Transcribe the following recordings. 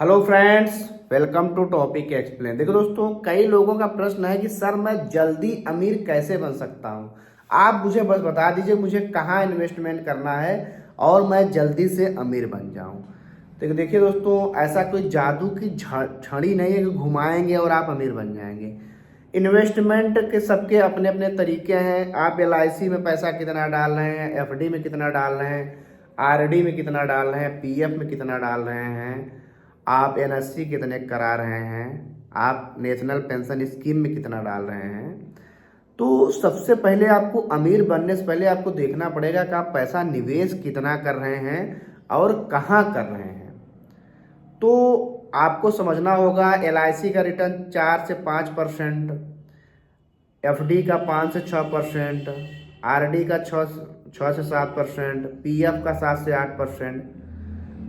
Hello friends, welcome to Topic Explain. देखो दोस्तों, कई लोगों का प्रश्न है कि सर मैं जल्दी अमीर कैसे बन सकता हूं। आप मुझे बस बता दीजिए मुझे कहाँ इन्वेस्टमेंट करना है और मैं जल्दी से अमीर बन जाऊं। तो देखिए दोस्तों, ऐसा कोई जादू की छड़ी नहीं है कि घुमाएंगे और आप अमीर बन जाएंगे। इन्वेस्टमेंट के सबके अपने अपने तरीके हैं। आप LIC में पैसा कितना डाल रहे हैं, FD में कितना डाल रहे हैं, RD में कितना डाल रहे हैं, PF में कितना डाल रहे हैं, आप NSC कितने करा रहे हैं, आप नेशनल पेंशन स्कीम में कितना डाल रहे हैं। तो सबसे पहले आपको अमीर बनने से पहले आपको देखना पड़ेगा कि आप पैसा निवेश कितना कर रहे हैं और कहाँ कर रहे हैं। तो आपको समझना होगा LIC का रिटर्न 4 से 5%, FD का 5 से 6%, RD का 6 से 7%, PF का 7 से 8%।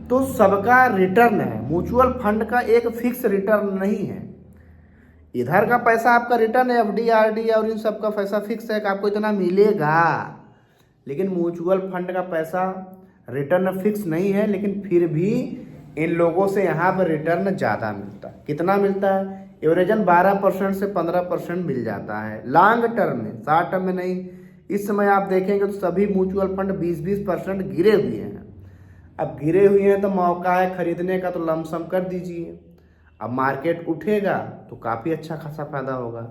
तो सबका रिटर्न है। म्यूचुअल फंड का एक फिक्स रिटर्न नहीं है। इधर का पैसा आपका रिटर्न है, FD RD और इन सब का पैसा फिक्स है कि आपको इतना मिलेगा। लेकिन म्यूचुअल फंड का पैसा रिटर्न फिक्स नहीं है, लेकिन फिर भी इन लोगों से यहाँ पर रिटर्न ज़्यादा मिलता है। कितना मिलता है? एवरेजन 12% से 15% मिल जाता है लॉन्ग टर्म में, शॉर्ट टर्म में नहीं। इस समय आप देखेंगे तो सभी म्यूचुअल फंड 20-20% गिरे हुए हैं। अब गिरे हुए हैं तो मौका है खरीदने का, तो लमसम कर दीजिए। अब मार्केट उठेगा तो काफ़ी अच्छा खासा फायदा होगा।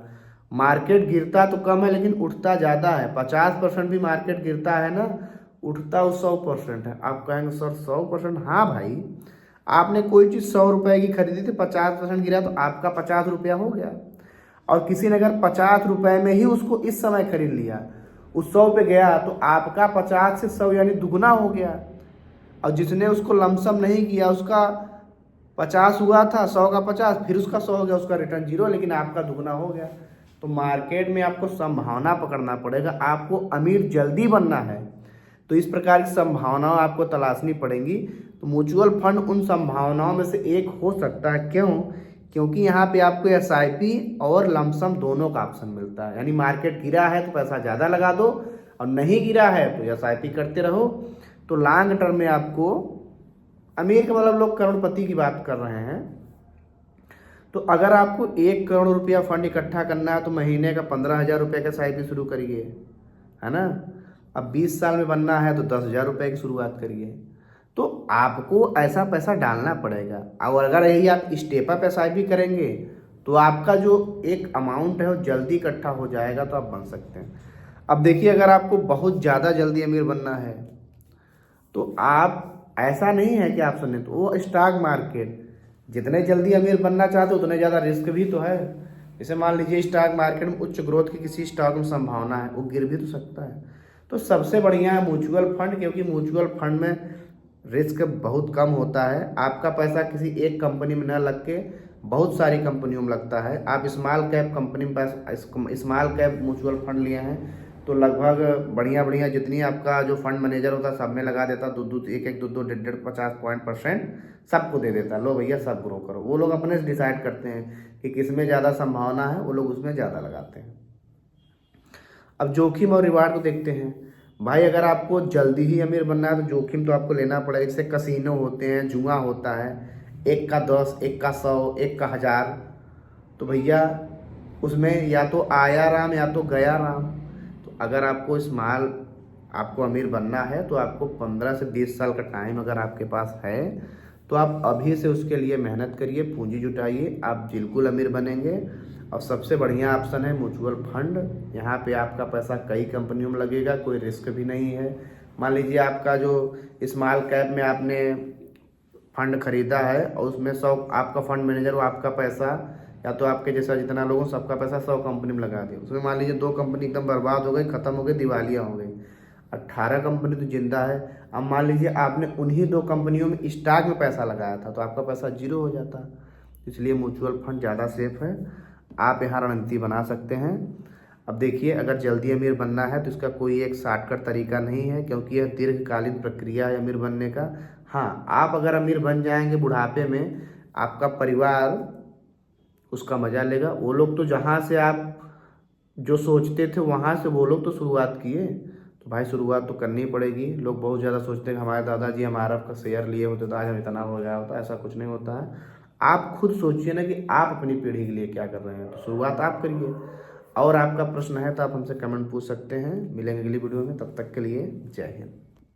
मार्केट गिरता तो कम है लेकिन उठता ज़्यादा है। 50% भी मार्केट गिरता है ना, उठता वो 100% है। आप कहेंगे सर 100%? हाँ भाई, आपने कोई चीज़ 100 रुपए की खरीदी थी, 50% गिरा तो आपका 50 रुपया हो गया। और किसी ने अगर 50 रुपए में ही उसको इस समय खरीद लिया, उस 100 पे गया तो आपका 50 से 100 यानी दुगना हो गया। और जिसने उसको लमसम नहीं किया, उसका 50 हुआ था, 100 का 50, फिर उसका 100 हो गया, उसका रिटर्न 0, लेकिन आपका दुगना हो गया। तो मार्केट में आपको संभावना पकड़ना पड़ेगा। आपको अमीर जल्दी बनना है तो इस प्रकार की संभावनाओं आपको तलाशनी पड़ेंगी। तो म्यूचुअल फंड उन संभावनाओं में से एक हो सकता है। क्यों? क्योंकि यहाँ पे आपको SIP और लमसम दोनों का ऑप्शन मिलता है। यानी मार्केट गिरा है तो पैसा ज़्यादा लगा दो, और नहीं गिरा है तो SIP करते रहो। तो लॉन्ग टर्म में आपको अमीर का मतलब लोग करोड़पति की बात कर रहे हैं। तो अगर आपको 1 करोड़ रुपया फंड इकट्ठा करना है तो महीने का 15,000 रुपये का SIP शुरू करिए, है ना। अब 20 साल में बनना है तो 10,000 रुपये की शुरुआत करिए। तो आपको ऐसा पैसा डालना पड़ेगा। और अगर यही आप स्टेप अप SIP करेंगे तो आपका जो एक अमाउंट है वो जल्दी इकट्ठा हो जाएगा, तो आप बन सकते हैं। अब देखिए, अगर आपको बहुत ज़्यादा जल्दी अमीर बनना है तो आप, ऐसा नहीं है कि आप सुने तो वो स्टॉक मार्केट, जितने जल्दी अमीर बनना चाहते हो उतने ज़्यादा रिस्क भी तो है। जैसे मान लीजिए स्टॉक मार्केट में उच्च ग्रोथ की किसी स्टॉक में संभावना है, वो गिर भी तो सकता है। तो सबसे बढ़िया है म्यूचुअल फंड, क्योंकि म्यूचुअल फंड में रिस्क बहुत कम होता है। आपका पैसा किसी एक कंपनी में न लग के बहुत सारी कंपनियों में लगता है। आप स्मॉल कैप कंपनी में पैसा, स्मॉल कैप म्यूचुअल फंड लिए हैं तो लगभग बढ़िया बढ़िया जितनी आपका जो फंड मैनेजर होता है सब में लगा देता, दो एक एक दो 50% सबको दे देता, लो भैया सब ग्रो करो। वो लोग अपने से डिसाइड करते हैं कि किसमें ज़्यादा संभावना है, वो लोग उसमें ज़्यादा लगाते हैं। अब जोखिम और रिवार्ड को देखते हैं। भाई अगर आपको जल्दी ही अमीर बनना है तो जोखिम तो आपको लेना पड़ेगा। जैसे कसिनो होते हैं, जुआ होता है, 1 का 10, 1 का 100, 1 का 1000। तो भैया उसमें या तो आया राम या तो गया राम। तो अगर आपको स्मॉल, आपको अमीर बनना है तो आपको 15 से 20 साल का टाइम अगर आपके पास है तो आप अभी से उसके लिए मेहनत करिए, पूंजी जुटाइए, आप बिल्कुल अमीर बनेंगे। और सबसे बढ़िया ऑप्शन है म्यूचुअल फंड। यहाँ पे आपका पैसा कई कंपनियों में लगेगा, कोई रिस्क भी नहीं है। मान लीजिए आपका जो स्मॉल कैप में आपने फंड खरीदा है और उसमें 100, आपका फंड मैनेजर वो आपका पैसा, या तो आपके जैसा जितना लोगों सबका पैसा 100 कंपनी में लगा दिया। उसमें मान लीजिए 2 कंपनी एकदम बर्बाद हो गई, खत्म हो गई, दिवालिया हो गई, 18 कंपनी तो जिंदा है। अब मान लीजिए आपने उन्हीं 2 कंपनियों में स्टॉक में पैसा लगाया था तो आपका पैसा 0 हो जाता। इसलिए म्यूचुअल फंड ज़्यादा सेफ है। आप यहाँ रणनीति बना सकते हैं। अब देखिए, अगर जल्दी अमीर बनना है तो इसका कोई एक शॉर्टकट तरीका नहीं है, क्योंकि यह दीर्घकालीन प्रक्रिया है अमीर बनने का। हाँ, आप अगर अमीर बन जाएंगे बुढ़ापे में, आपका परिवार उसका मजा लेगा। वो लोग तो जहाँ से आप जो सोचते थे वहाँ से वो लोग तो शुरुआत किए। तो भाई शुरुआत तो करनी पड़ेगी। लोग बहुत ज़्यादा सोचते हैं कि हमारे दादाजी हमारा का शेयर लिए होते तो आज हम इतना हो गया होता, ऐसा कुछ नहीं होता है। आप खुद सोचिए ना कि आप अपनी पीढ़ी के लिए क्या कर रहे हैं, तो शुरुआत आप करिए। और आपका प्रश्न है तो आप हमसे कमेंट पूछ सकते हैं। मिलेंगे अगली वीडियो में, तब तक के लिए जय हिंद।